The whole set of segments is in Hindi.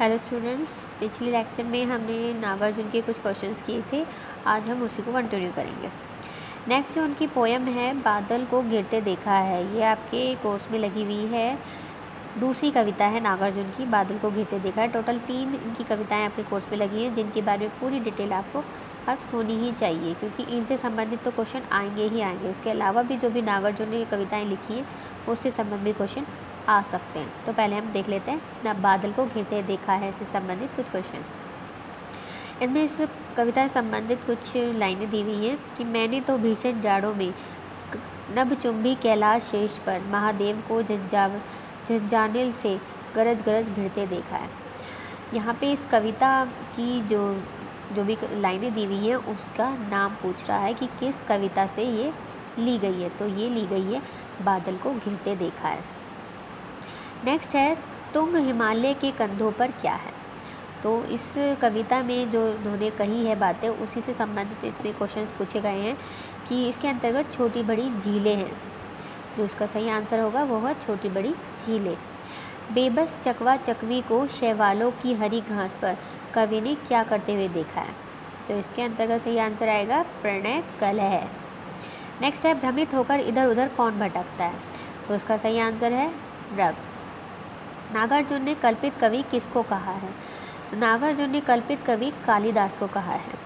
हेलो स्टूडेंट्स, पिछले लेक्चर में हमने नागार्जुन के कुछ क्वेश्चंस किए थे। आज हम उसी को कंटिन्यू करेंगे। नेक्स्ट जो उनकी पोएम है बादल को गिरते देखा है, ये आपके कोर्स में लगी हुई है। दूसरी कविता है नागार्जुन की, बादल को गिरते देखा है। टोटल 3 इनकी कविताएं आपके कोर्स में लगी हैं, जिनके बारे में पूरी डिटेल आपको पास होनी ही चाहिए, क्योंकि इनसे संबंधित तो क्वेश्चन आएंगे ही आएंगे। इसके अलावा भी जो भी नागार्जुन ने कविताएँ लिखी हैं उससे संबंधित क्वेश्चन आ सकते हैं। तो पहले हम देख लेते हैं ना, बादल को घिरते देखा है इससे संबंधित कुछ क्वेश्चन। इसमें इस कविता से संबंधित कुछ लाइनें दी हुई हैं कि मैंने तो भीषण जाड़ों में नभ चुंबी कैलाश शीर्ष पर महादेव को झंझानिल से गरज गरज भिड़ते देखा है। यहाँ पे इस कविता की जो भी लाइनें दी हुई हैं उसका नाम पूछ रहा है कि किस कविता से ये ली गई है। तो ये ली गई है बादल को घिरते देखा है। नेक्स्ट है तुंग हिमालय के कंधों पर क्या है। तो इस कविता में जो उन्होंने कही है बातें उसी से संबंधित इसमें क्वेश्चन पूछे गए हैं कि इसके अंतर्गत छोटी बड़ी झीलें हैं। जो इसका सही आंसर होगा वो है छोटी बड़ी झीलें। बेबस चकवा चकवी को शैवालों की हरी घास पर कवि ने क्या करते हुए देखा है। तो इसके अंतर्गत सही आंसर आएगा प्रणय कलह। नेक्स्ट है भ्रमित होकर इधर उधर कौन भटकता है। तो इसका सही आंसर है मृग। नागार्जुन ने कल्पित कवि किसको कहा है। तो नागार्जुन ने कल्पित कवि कालिदास को कहा है।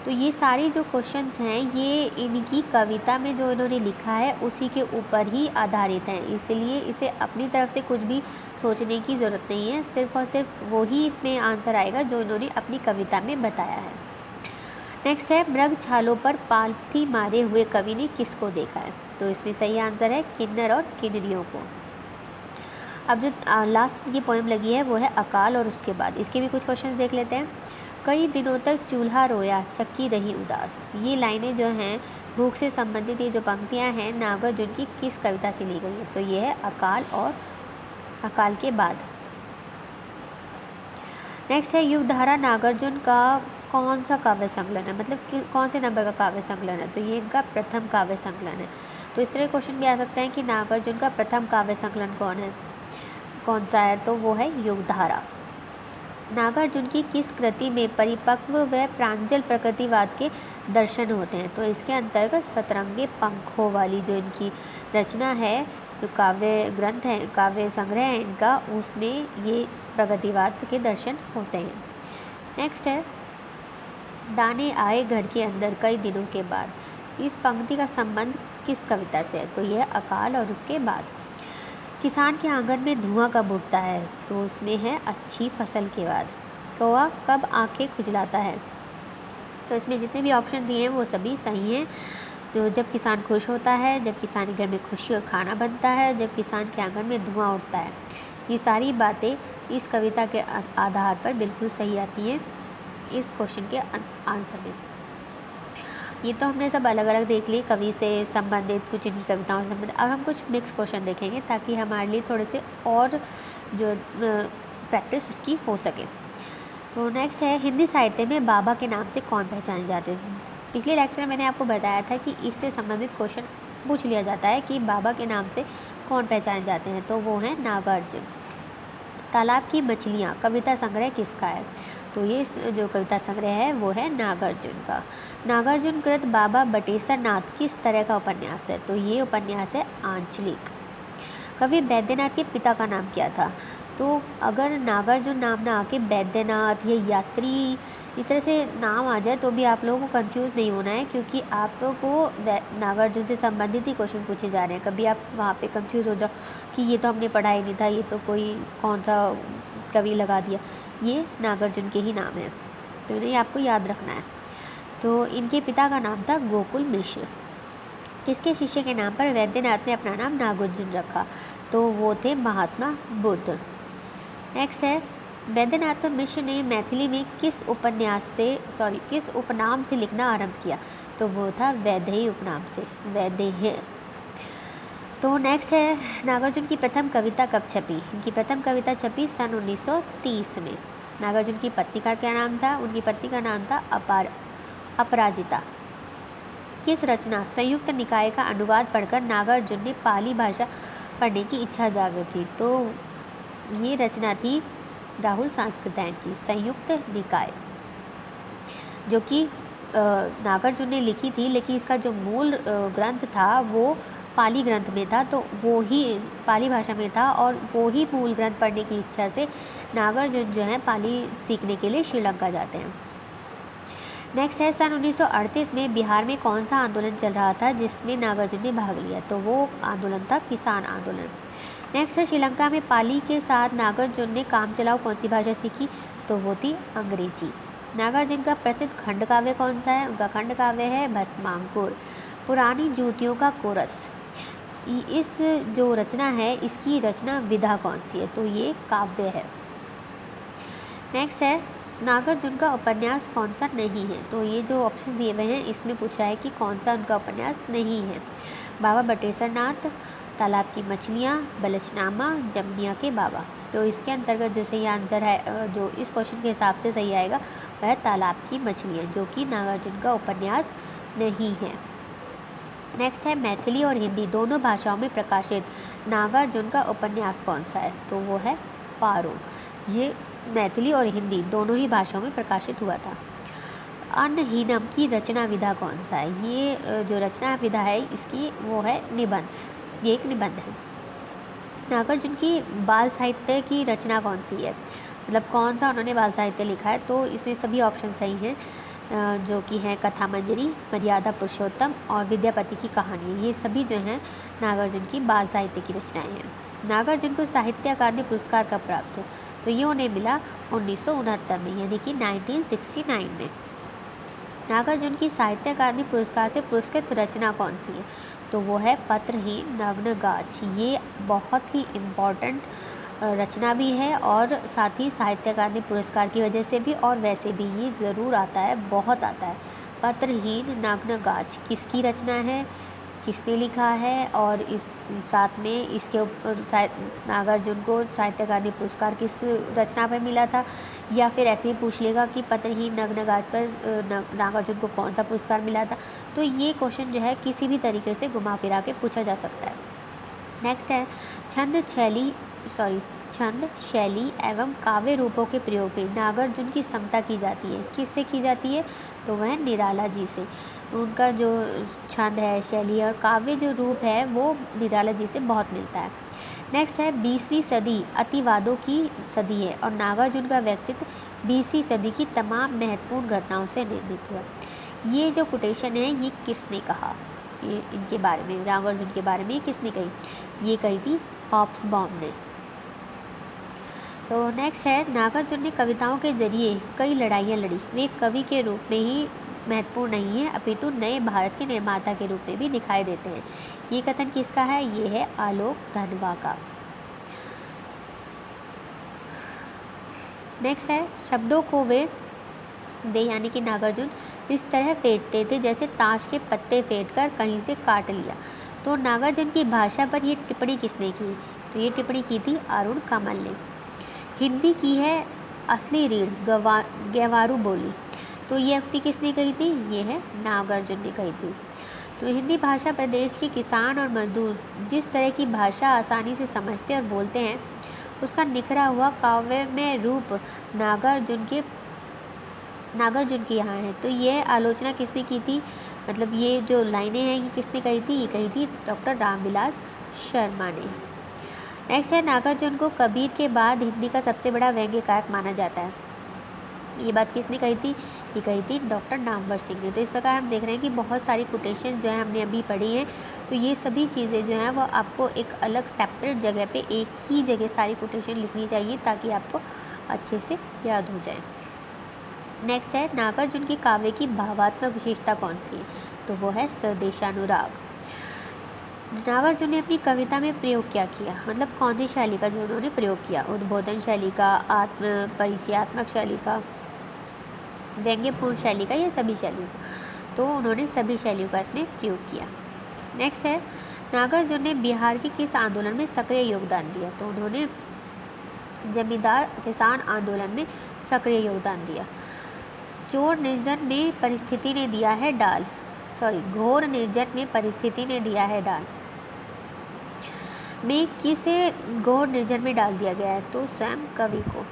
तो ये सारी जो क्वेश्चंस हैं ये इनकी कविता में जो इन्होंने लिखा है उसी के ऊपर ही आधारित हैं, इसलिए इसे अपनी तरफ से कुछ भी सोचने की ज़रूरत नहीं है। सिर्फ और सिर्फ वो ही इसमें आंसर आएगा जो इन्होंने अपनी कविता में बताया है। नेक्स्ट है मृग छालों पर पालथी मारे हुए कवि ने किसको देखा है। तो इसमें सही आंसर है किन्नर और किन्नरियों को। अब जो लास्ट ये पोएम लगी है वो है अकाल और उसके बाद। इसके भी कुछ क्वेश्चन देख लेते हैं। कई दिनों तक चूल्हा रोया चक्की रही उदास। ये लाइनें जो हैं भूख से संबंधित, ये जो पंक्तियां हैं नागार्जुन की किस कविता से ली गई है। तो ये है अकाल और अकाल के बाद। नेक्स्ट है युगधारा नागार्जुन का कौन सा काव्य संकलन है, मतलब कि कौन से नंबर का काव्य संकलन है। तो ये इनका प्रथम काव्य संकलन है। तो इस तरह क्वेश्चन भी आ सकते हैं कि नागार्जुन का प्रथम काव्य संकलन कौन सा है। तो वो है युगधारा। नागार्जुन की किस कृति में परिपक्व व प्रांजल प्रकृतिवाद के दर्शन होते हैं। तो इसके अंतर्गत सतरंगे पंखों वाली जो इनकी रचना है, जो काव्य ग्रंथ है, काव्य संग्रह है इनका, उसमें ये प्रगतिवाद के दर्शन होते हैं। नेक्स्ट है दाने आए घर के अंदर कई दिनों के बाद। इस पंक्ति का संबंध किस कविता से है। तो यह अकाल और उसके बाद। किसान के आंगन में धुआं कब उठता है। तो उसमें है अच्छी फसल के बाद। कौवा कब आंखें खुजलाता है। तो इसमें जितने भी ऑप्शन दिए हैं वो सभी सही हैं। तो जब किसान खुश होता है, जब किसान के घर में खुशी और खाना बनता है, जब किसान के आंगन में धुआं उठता है। ये सारी बातें इस कविता के आधार पर बिल्कुल सही आती हैं इस क्वेश्चन के आंसर में। ये तो हमने सब अलग अलग देख ली कवि से संबंधित, कुछ इनकी कविताओं से संबंधित। अब हम कुछ मिक्स क्वेश्चन देखेंगे ताकि हमारे लिए थोड़े से और जो प्रैक्टिस इसकी हो सके। तो नेक्स्ट है हिंदी साहित्य में बाबा के नाम से कौन पहचाने जाते हैं। पिछले लेक्चर में मैंने आपको बताया था कि इससे संबंधित क्वेश्चन पूछ लिया जाता है कि बाबा के नाम से कौन पहचाने जाते हैं। तो वो हैं नागार्जुन। तालाब की मछलियाँ कविता संग्रह किसका है। तो ये जो कविता संग्रह है वो है नागार्जुन का। नागार्जुन कृत बाबा बटेश्वर नाथ किस तरह का उपन्यास है। तो ये उपन्यास है आंचलिक। कवि बैद्यनाथ के पिता का नाम क्या था। तो अगर नागार्जुन नाम ना आके बैद्यनाथ या यात्री इस तरह से नाम आ जाए तो भी आप लोगों को कंफ्यूज नहीं होना है, क्योंकि आप लोगों को नागार्जुन से संबंधित ही क्वेश्चन पूछे जा रहे हैं। कभी आप वहाँ पे कंफ्यूज हो जाओ कि ये तो हमने पढ़ा ही नहीं था, ये तो कोई कौन सा कवि लगा दिया। ये नागार्जुन के ही नाम है, तो इन्हें आपको याद रखना है। तो इनके पिता का नाम था गोकुल मिश्र। किसके शिष्य के नाम पर वैद्यनाथ ने अपना नाम नागार्जुन रखा। तो वो थे महात्मा बुद्ध। नेक्स्ट है वैद्यनाथ मिश्र ने मैथिली में किस उपनाम से लिखना आरंभ किया। तो वो था वैदेही उपनाम से, वैदेह्य। तो नेक्स्ट है नागार्जुन की प्रथम कविता कब छपी। इनकी प्रथम कविता छपी सन 1930 में। नागार्जुन की पत्नी का क्या नाम था। उनकी पत्नी का नाम था अपराजिता। किस रचना संयुक्त निकाय का अनुवाद पढ़कर नागार्जुन ने पाली भाषा पढ़ने की इच्छा जागृत थी। तो ये रचना थी राहुल सांस्कृत्यायन की संयुक्त निकाय, जो कि नागार्जुन ने लिखी थी, लेकिन इसका जो मूल ग्रंथ था वो पाली ग्रंथ में था, तो वो ही पाली भाषा में था और वो ही मूल ग्रंथ पढ़ने की इच्छा से नागार्जुन जो है पाली सीखने के लिए श्रीलंका जाते हैं। नेक्स्ट है सन 1938 में बिहार में कौन सा आंदोलन चल रहा था जिसमें नागार्जुन ने भाग लिया, तो वो आंदोलन था किसान आंदोलन। नेक्स्ट है श्रीलंका में पाली के साथ नागार्जुन ने काम चलाओ कौन सी भाषा सीखी, तो वो थी अंग्रेजी। नागार्जुन का प्रसिद्ध खंड काव्य कौन सा है, उनका खंड काव्य है भस्मांकुर। पुरानी जूतियों का कोरस, इस जो रचना है इसकी रचना विधा कौन सी है, तो ये काव्य है। नेक्स्ट है नागार्जुन का उपन्यास कौन सा नहीं है, तो ये जो ऑप्शन दिए हुए हैं इसमें पूछा है कि कौन सा उनका उपन्यास नहीं है। बाबा बटेश्वर नाथ, तालाब की मछलियाँ, बलचनामा, जमनिया के बाबा। तो इसके अंतर्गत जो सही आंसर है, जो इस क्वेश्चन के हिसाब से सही आएगा वह तालाब की मछलियाँ, जो कि नागार्जुन का उपन्यास नहीं है। नेक्स्ट है मैथिली और हिंदी दोनों भाषाओं में प्रकाशित नागार्जुन का उपन्यास कौन सा है, तो वो है पारो। ये मैथिली और हिंदी दोनों ही भाषाओं में प्रकाशित हुआ था। अन्नहीनम की रचना विधा कौन सा है, ये जो रचना विधा है इसकी वो है निबंध, ये एक निबंध है। नागार्जुन की बाल साहित्य की रचना कौन सी है, मतलब कौन सा उन्होंने बाल साहित्य लिखा है, तो इसमें सभी ऑप्शन सही हैं, जो कि हैं कथा मंजरी, मर्यादा पुरुषोत्तम और विद्यापति की कहानी। ये सभी जो हैं नागार्जुन की बाल साहित्य की रचनाएं हैं। नागार्जुन को साहित्य अकादमी पुरस्कार कब प्राप्त हो, तो ये उन्हें मिला 1969 में, यानी कि 1969 में। नागार्जुन की साहित्य अकादमी पुरस्कार से पुरस्कृत रचना कौन सी है, तो वो है पत्रहीन नग्न गाछ। ये बहुत ही इम्पॉर्टेंट रचना भी है और साथ ही साहित्य अकादमी पुरस्कार की वजह से भी और वैसे भी ये ज़रूर आता है, बहुत आता है। पत्रहीन नग्न गाछ किसकी रचना है, किसने लिखा है, और इस साथ में इसके ऊपर नागार्जुन को साहित्य अकादमी पुरस्कार किस रचना पर मिला था, या फिर ऐसे ही पूछ लेगा कि पत्रहीन नग्न गाछ पर नागार्जुन को कौन सा पुरस्कार मिला था। तो ये क्वेश्चन जो है किसी भी तरीके से घुमा फिरा के पूछा जा सकता है। नेक्स्ट है छंद शैली एवं काव्य रूपों के प्रयोग में नागार्जुन की समता की जाती है, किससे की जाती है, तो वह निराला जी से। उनका जो छंद है, शैली और काव्य जो रूप है वो निराला जी से बहुत मिलता है। नेक्स्ट है 20वीं सदी अतिवादों की सदी है और नागार्जुन का व्यक्तित्व 20वीं सदी की तमाम महत्वपूर्ण घटनाओं से निर्मित हुआ। ये जो कोटेशन है ये किसने कहा, ये इनके बारे में, नागार्जुन के बारे में किसने कही, ये कही थी हॉब्सबॉम ने। तो नेक्स्ट है नागार्जुन ने कविताओं के जरिए कई लड़ाइयाँ लड़ी, वे कवि के रूप में ही महत्वपूर्ण नहीं है अपितु नए भारत के निर्माता के रूप में भी दिखाई देते हैं। ये कथन किसका है, ये है आलोक धनवा का। नेक्स्ट है शब्दों को वे यानी कि नागार्जुन इस तरह फेंटते थे जैसे ताश के पत्ते फेंटकर कहीं से काट लिया। तो नागार्जुन की भाषा पर ये टिप्पणी किसने की, तो ये टिप्पणी की थी अरुण कमल ने। हिंदी की है असली रीढ़ गवारू बोली, तो ये उक्ति किसने कही थी, ये है नागार्जुन ने कही थी। तो हिंदी भाषा प्रदेश के किसान और मजदूर जिस तरह की भाषा आसानी से समझते और बोलते हैं उसका निखरा हुआ काव्य में रूप नागार्जुन के यहाँ है। तो ये आलोचना किसने की थी, मतलब ये जो लाइनें हैं ये किसने कही थी, ये कही थी डॉक्टर रामविलास शर्मा ने। नेक्स्ट है नागार्जुन को कबीर के बाद हिंदी का सबसे बड़ा व्यंग्यकारक माना जाता है। ये बात किसने कही थी, ये कही थी डॉक्टर नामवर सिंह ने। तो इस प्रकार हम देख रहे हैं कि बहुत सारी कोटेशन जो है हमने अभी पढ़ी हैं, तो ये सभी चीज़ें जो हैं वो आपको एक अलग सेपरेट जगह पे एक ही जगह सारी कोटेशन लिखनी चाहिए ताकि आपको अच्छे से याद हो जाए। नेक्स्ट है नागार्जुन की काव्य की भावात्मक विशेषता कौन सी है, तो वो है स्वदेशानुराग। नागार्जुन ने अपनी कविता में प्रयोग क्या किया, मतलब कौन सी शैली का जो उन्होंने प्रयोग किया, उद्बोधन शैली का, आत्म परिचयात्मक शैली का, व्यंग्यपूर्ण शैली का, या सभी शैलियों का, तो उन्होंने सभी शैलियों का इसमें प्रयोग किया। नेक्स्ट है नागार्जुन ने बिहार के किस आंदोलन में सक्रिय योगदान दिया, तो उन्होंने जमींदार किसान आंदोलन में सक्रिय योगदान दिया। घोर निर्जन में परिस्थिति ने दिया है डाल, घोर निर्जन में परिस्थिति ने दिया है डाल में किसे घोर निर्जन में डाल दिया गया है, तो स्वयं कवि को।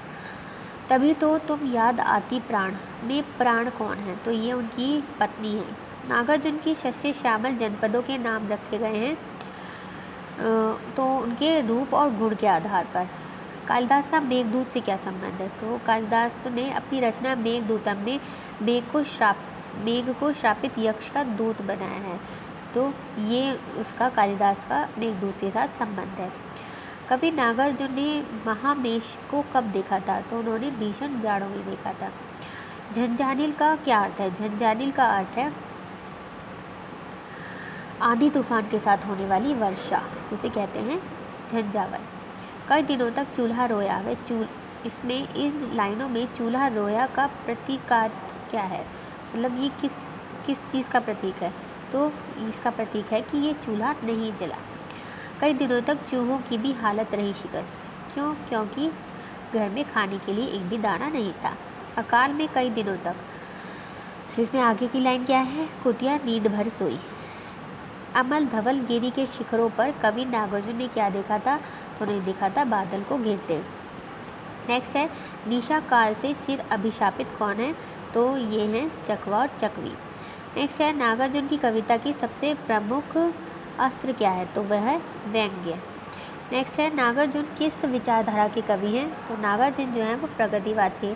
तभी तो तुम याद आती प्राण में प्राण कौन है, तो ये उनकी पत्नी है। नागार्जुन की शस्य श्यामल जनपदों के नाम रखे गए हैं तो उनके रूप और गुण के आधार पर। कालिदास का मेघदूत से क्या संबंध है, तो कालिदास ने अपनी रचना मेघदूतम में मेघ को श्रापित यक्ष का दूत बनाया है, तो ये उसका कालिदास का मेघदूत के साथ संबंध है। कवि नागार्जुन ने महामेश को कब देखा था, तो उन्होंने भीषण जाड़ों में देखा था। झंझानील का क्या अर्थ है, झंझानील का अर्थ है आंधी तूफान के साथ होने वाली वर्षा, उसे कहते हैं झंझावात। कई दिनों तक चूल्हा रोया वे इसमें इन लाइनों में चूल्हा रोया का प्रतीकार्थ क्या है, मतलब ये किस चीज़ का प्रतीक है, तो इसका प्रतीक है कि ये चूल्हा नहीं जला। कई दिनों तक चूहों की भी हालत रही शिकस्त, क्यों, क्योंकि घर में खाने के लिए एक भी दाना नहीं था। अकाल में कई दिनों तक, इसमें आगे की लाइन क्या है, कुतिया नींद भर सोई। अमल धवल गिरी के शिखरों पर कवि नागार्जुन ने क्या देखा था, तो नहीं देखा था बादल को घेरते। नेक्स्ट है निशा काल से चिर अभिशापित कौन है, तो ये हैं चकवा और चकवी। नेक्स्ट है नागार्जुन की कविता की सबसे प्रमुख अस्त्र क्या है, तो वह है व्यंग्य। नेक्स्ट है नागार्जुन किस विचारधारा के कवि हैं, तो नागार्जुन जो है वो प्रगतिवाद के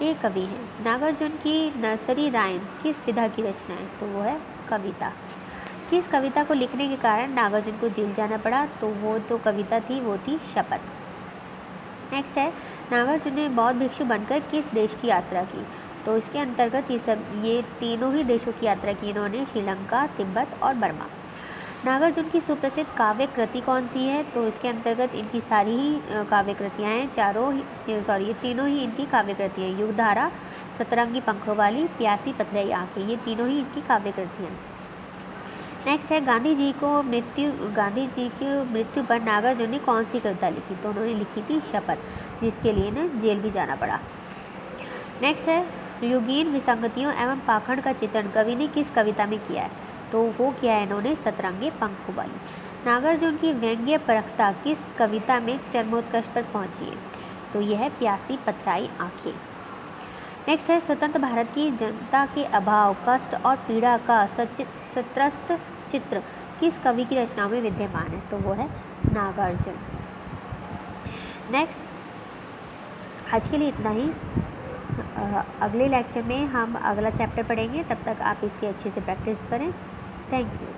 ये कवि हैं। नागार्जुन की नर्सरी राइम किस विधा की रचना है, तो वो है कविता। किस कविता को लिखने के कारण नागार्जुन को जेल जाना पड़ा, तो वो तो कविता थी, वो थी शपथ। नेक्स्ट है नागार्जुन ने बौद्ध भिक्षु बनकर किस देश की यात्रा की, तो इसके अंतर्गत ये तीनों ही देशों की यात्रा की इन्होंने, श्रीलंका, तिब्बत और बर्मा। नागार्जुन की सुप्रसिद्ध काव्य कृति कौन सी है, तो इसके अंतर्गत इनकी सारी ही काव्य कृतियाँ हैं, ये तीनों ही इनकी काव्य कृतियाँ हैं। युगधारा, सतरंगी पंखों वाली, प्यासी पथरई आँखें, ये तीनों ही इनकी काव्य कृतियाँ हैं। नेक्स्ट है गांधी जी की मृत्यु पर नागार्जुन ने कौन सी कविता लिखी, तो उन्होंने लिखी थी शपथ, जिसके लिए ना जेल भी जाना पड़ा। नेक्स्ट है युगीन विसंगतियों एवं पाखंड का चित्रण कवि ने किस कविता में किया है, तो वो किया है इन्होंने सतरंगी पंखों वाली। नागार्जुन की व्यंग्य परखता किस कविता में चरमोत्कर्ष पर पहुंची है, तो यह है प्यासी पथराई आँखें। नेक्स्ट है स्वतंत्र भारत की जनता के अभाव, कष्ट और पीड़ा का सत्रस्त चित्र किस कवि की रचनाओं में विद्यमान है, तो वो है नागार्जुन। नेक्स्ट आज के लिए इतना ही। अगले लेक्चर में हम अगला चैप्टर पढ़ेंगे, तब तक आप इसकी अच्छे से प्रैक्टिस करें। Thank you.